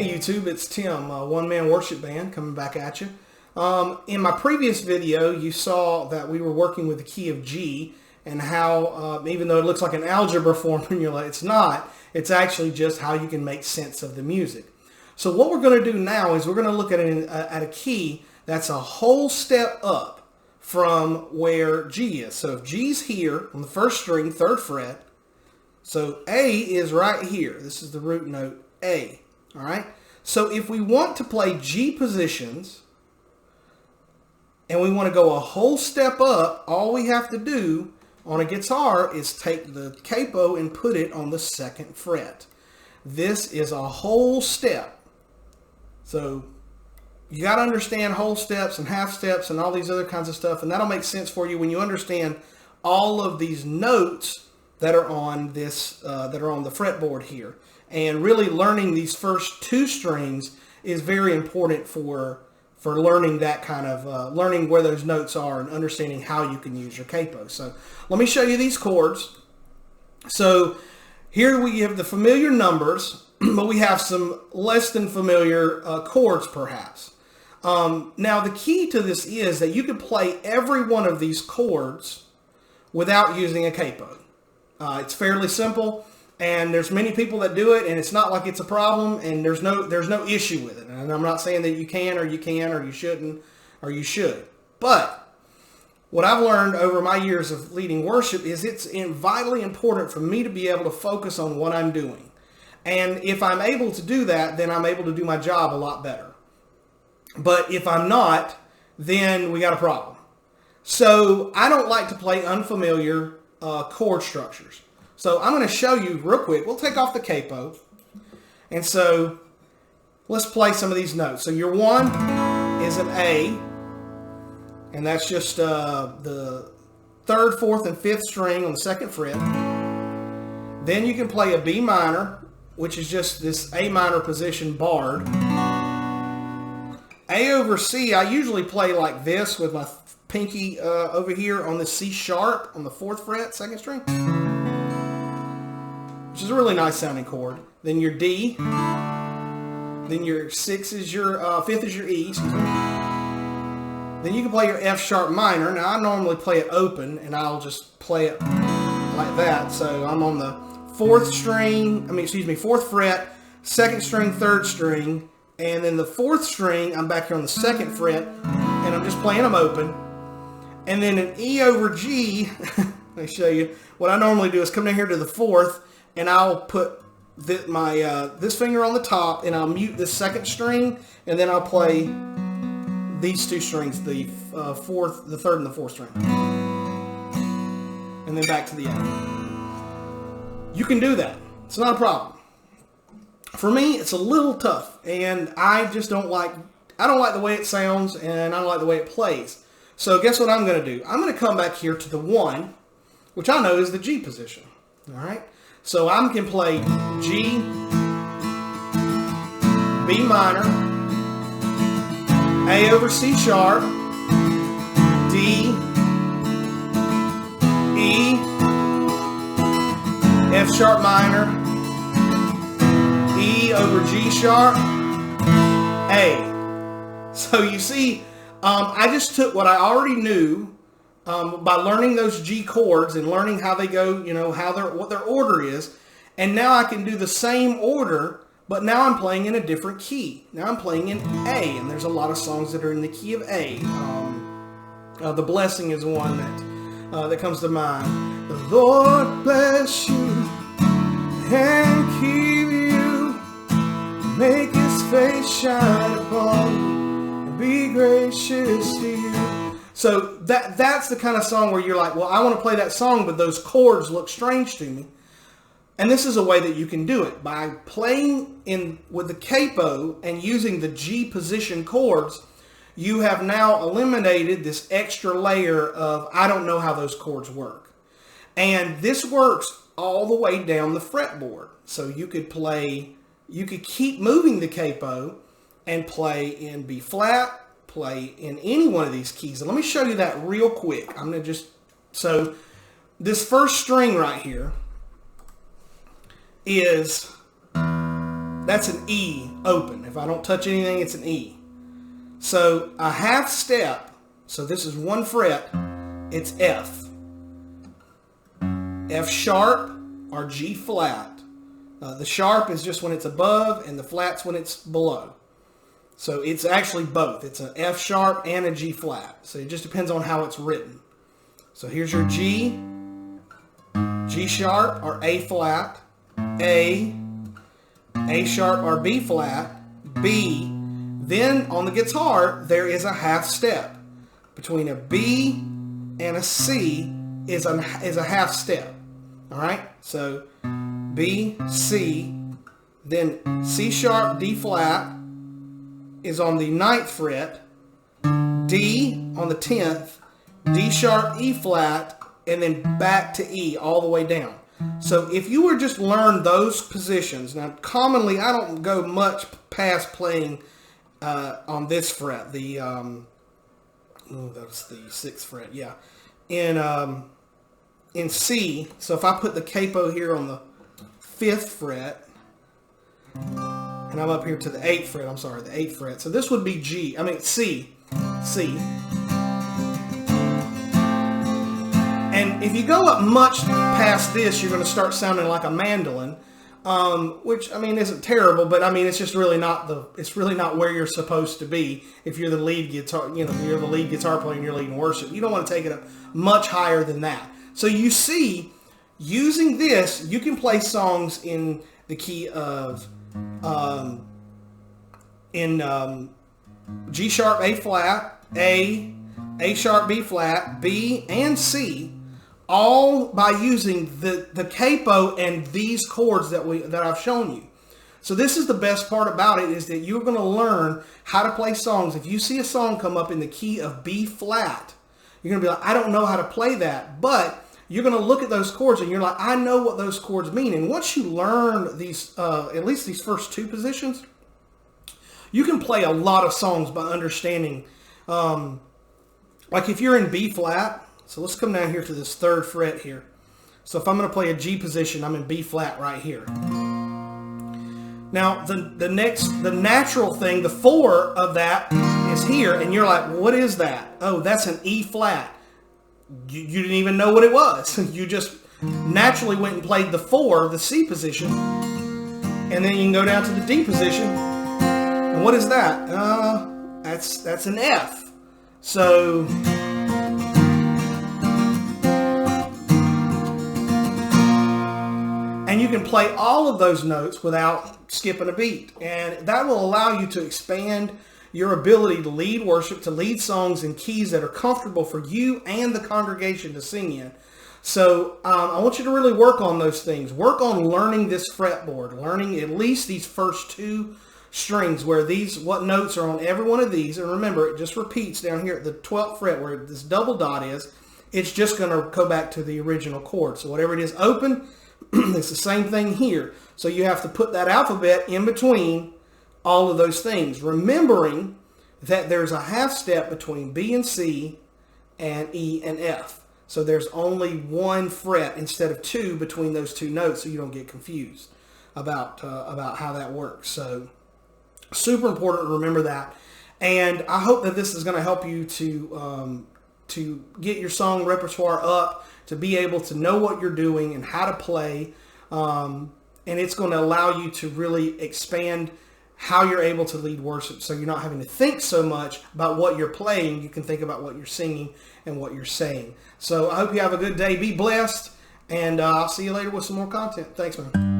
Hey YouTube, it's Tim, One Man Worship Band, coming back at you. In my previous video, you saw that we were working with the key of G and how, even though it looks like an algebra formula, it's not. It's actually just how you can make sense of the music. So what we're going to do now is we're going to look at a key that's a whole step up from where G is. So if G's here on the first string, 3rd fret, so A is right here. This is the root note A. All right. So if we want to play G positions and we want to go a whole step up, all we have to do on a guitar is take the capo and put it on the 2nd fret. This is a whole step. So you got to understand whole steps and half steps and all these other kinds of stuff, and that'll make sense for you when you understand all of these notes that are on this that are on the fretboard here. And really learning these first 2 strings is very important for learning that kind of, learning where those notes are and understanding how you can use your capo. So let me show you these chords. So here we have the familiar numbers, but we have some less than familiar chords perhaps. Now the key to this is that you can play every one of these chords without using a capo. It's fairly simple. And there's many people that do it, and it's not like it's a problem, and there's no issue with it. And I'm not saying that you can or you shouldn't or you should. But what I've learned over my years of leading worship is it's vitally important for me to be able to focus on what I'm doing. And if I'm able to do that, then I'm able to do my job a lot better. But if I'm not, then we got a problem. So I don't like to play unfamiliar chord structures. So I'm going to show you real quick. We'll take off the capo. And so let's play some of these notes. So your 1 is an A. And that's just the 3rd, 4th, and 5th string on the 2nd fret. Then you can play a B minor, which is just this A minor position barred. A over C, I usually play like this with my pinky over here on the C sharp on the 4th fret, 2nd string, which is a really nice sounding chord. Then your D, then your 5th is your E, excuse me. Then you can play your F sharp minor. Now I normally play it open, and I'll just play it like that. So I'm on the 4th string, 4th fret, 2nd string, 3rd string, and then the 4th string, I'm back here on the 2nd fret, and I'm just playing them open. And then an E over G, let me show you. What I normally do is come down here to the 4th, and I'll put this finger on the top, and I'll mute the 2nd string, and then I'll play these 2 strings, the 4th, the 3rd, and the 4th string, and then back to the A. You can do that. It's not a problem. For me, it's a little tough, and I just don't like the way it sounds, and I don't like the way it plays. So guess what I'm going to do? I'm going to come back here to the 1, which I know is the G position. All right. So I can play G, B minor, A over C sharp, D, E, F sharp minor, E over G sharp, A. So you see, I just took what I already knew by learning those G chords and learning how they go, what their order is, and now I can do the same order, but now I'm playing in a different key. Now I'm playing in A, and there's a lot of songs that are in the key of A. The Blessing is one that comes to mind. The Lord bless you and keep you, make His face shine upon you, and be gracious to you. So that's the kind of song where you're like, well, I want to play that song, but those chords look strange to me. And this is a way that you can do it. By playing in with the capo and using the G position chords, you have now eliminated this extra layer of, I don't know how those chords work. And this works all the way down the fretboard. So you could keep moving the capo and play in B flat, play in any one of these keys. And let me show you that real quick. I'm going to so this first string right here is that's an E open. If I don't touch anything, it's an E. So a half step, so this is 1 fret, it's F. F sharp or G flat. The sharp is just when it's above and the flat's when it's below. So it's actually both. It's an F sharp and a G flat. So it just depends on how it's written. So here's your G, G sharp or A flat, A sharp or B flat, B. Then on the guitar, there is a half step. Between a B and a C is a half step. All right? So B, C, then C sharp, D flat is on the 9th fret, D on the 10th, D sharp, E flat, and then back to E all the way down. So if you were just learn those positions, now commonly I don't go much past playing on this fret, the that's the 6th fret, yeah. In C, so if I put the capo here on the 5th fret, and I'm up here to the 8th fret, I'm sorry, the 8th fret. So this would be C. And if you go up much past this, you're going to start sounding like a mandolin, which I mean isn't terrible, but I mean it's just really not where you're supposed to be if you're the lead guitar, you're the lead guitar player and you're leading worship. You don't want to take it up much higher than that. So you see, using this, you can play songs in the key of G sharp, A flat, A sharp, B flat, B, and C, all by using the capo and these chords that I've shown you. So this is the best part about it, is that you're going to learn how to play songs. If you see a song come up in the key of B flat, you're going to be like, I don't know how to play that, but you're going to look at those chords and you're like, I know what those chords mean. And once you learn these, at least these first 2 positions, you can play a lot of songs by understanding, like if you're in B flat, so let's come down here to this 3rd fret here. So if I'm going to play a G position, I'm in B flat right here. Now the natural thing, the 4 of that is here, and you're like, what is that? Oh, that's an E flat. You didn't even know what it was. You just naturally went and played the 4, the C position, and then you can go down to the D position. And what is that? That's an F. So and you can play all of those notes without skipping a beat, and that will allow you to expand your ability to lead worship, to lead songs in keys that are comfortable for you and the congregation to sing in. So I want you to really work on those things. Work on learning this fretboard, learning at least these first 2 strings where what notes are on every one of these. And remember, it just repeats down here at the 12th fret where this double dot is. It's just going to go back to the original chord. So whatever it is open, it's the same thing here. So you have to put that alphabet in between all of those things, remembering that there's a half step between B and C and E and F. So there's only 1 fret instead of 2 between those 2 notes, so you don't get confused about how that works. So super important to remember that. And I hope that this is going to help you to get your song repertoire up, to be able to know what you're doing and how to play. And it's going to allow you to really expand how you're able to lead worship, so you're not having to think so much about what you're playing. You can think about what you're singing and what you're saying. So I hope you have a good day. Be blessed, and I'll see you later with some more content. Thanks, man.